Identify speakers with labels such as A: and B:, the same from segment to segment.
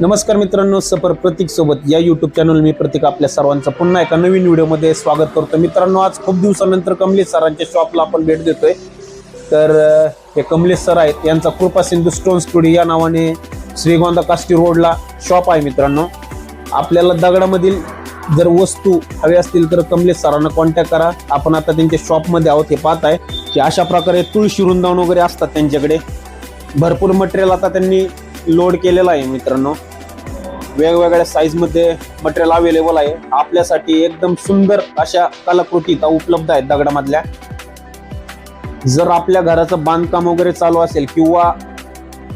A: नमस्कार मित्रांनो, सफर प्रतीक सोबत या यूट्यूब चॅनल मी प्रतीक आपल्या सर्वांचं पुन्हा एका नवीन व्हिडिओमध्ये स्वागत करतो। मित्रांनो, आज खूप दिवसानंतर कमलेश सरांच्या शॉपला आपण भेट देतोय। तर हे कमलेश सर आहेत, यांचा कृपा सिंधू स्टोन स्टुडिओ या नावाने श्रीगोंदा काष्टी रोडला शॉप आहे। मित्रांनो, आपल्याला दगडामधील जर वस्तू हवी असतील तर कमलेश सरांना कॉन्टॅक्ट करा। आपण आता त्यांच्या शॉपमध्ये आहोत, हे पाहताय की अशा प्रकारे तुळशी वृंदावन वगैरे असतात त्यांच्याकडे। भरपूर मटेरियल आता त्यांनी लोड केलेला आहे। मित्रांनो, वेगवेगळ्या साईज मध्ये मटेरियल अवेलेबल आहे आपल्यासाठी। एकदम सुंदर अशा कलाकृती उपलब्ध आहेत दगडामधल्या। जर आपल्या घराचं बांधकाम वगैरे चालू असेल किंवा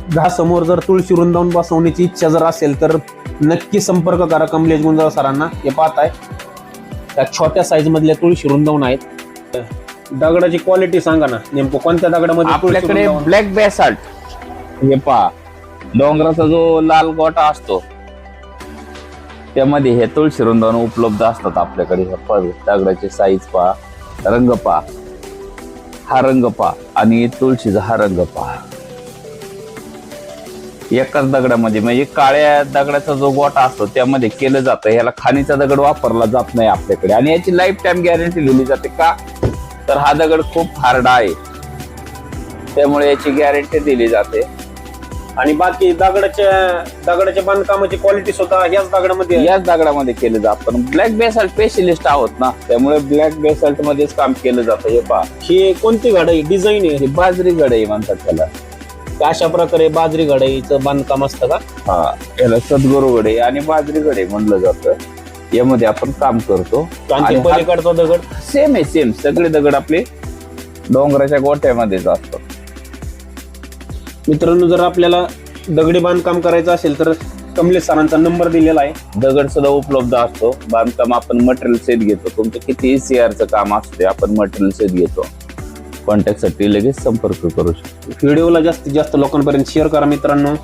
A: घरासमोर जर तुळशी वृंदावन बसवण्याची इच्छा जर असेल तर नक्की संपर्क करा कमलेश गुंजाळ सरांना। हे पाहताय त्या छोट्या साईज मधल्या तुळशी वृंदावन आहेत। दगडाची क्वालिटी सांगा ना, नेमकं कोणत्या दगडामध्ये?
B: आपल्याकडे ब्लॅक बेसाल्ट, हे पहा डोंगराचा जो लाल गोटा असतो त्यामध्ये हे तुळशी वृंदावन उपलब्ध असतात आपल्याकडे। हे दगडाची साईज पहा, रंग पहा, हा रंग पहा आणि तुळशीचा हा रंग पहा। एकाच दगडामध्ये म्हणजे काळ्या दगडाचा जो गोटा असतो त्यामध्ये केलं जातं। ह्याला खाणीचा दगड वापरला जात नाही आपल्याकडे आणि याची लाईफ टाइम गॅरंटी दिली जाते। का तर हा दगड खूप हार्ड आहे, त्यामुळे याची गॅरंटी दिली जाते।
A: आणि बाकी दगडाच्या बांधकामाची क्वालिटी स्वतः याच दगडामध्ये
B: केलं जातं। आपण ब्लॅक बेसाल्ट स्पेशलिस्ट आहोत ना, त्यामुळे ब्लॅक बेसाल्ट मध्येच काम केलं जातं। हे पहा,
A: ही कोणती घडाई डिझाईन आहे?
B: बाजरी घडाई म्हणतात त्याला।
A: अशा प्रकारे बाजरी घडाईचं बांधकाम असतं का?
B: हा, याला सद्गुरू घडे आणि बाजरी घडे म्हणलं जातं। यामध्ये आपण काम करतो।
A: आणि पलीकडचा दगड
B: सेम आहे, सेम सगळे दगड आपले डोंगराच्या गोट्यामध्येच असतात।
A: मित्रांनो, जर आपल्याला दगडी बांधकाम करायचं असेल तर कमलेश सरांचा नंबर दिलेला आहे।
B: दगड सुद्धा उपलब्ध असतो। बांधकाम आपण मटेरियल सेट घेतो। तुमचं किती सीआरचं काम असते आपण मटेरियल सेट घेतो। कॉन्टॅक्ट साठी लगेच संपर्क करू शकतो।
A: व्हिडिओला जास्तीत जास्त लोकांपर्यंत शेअर करा मित्रांनो।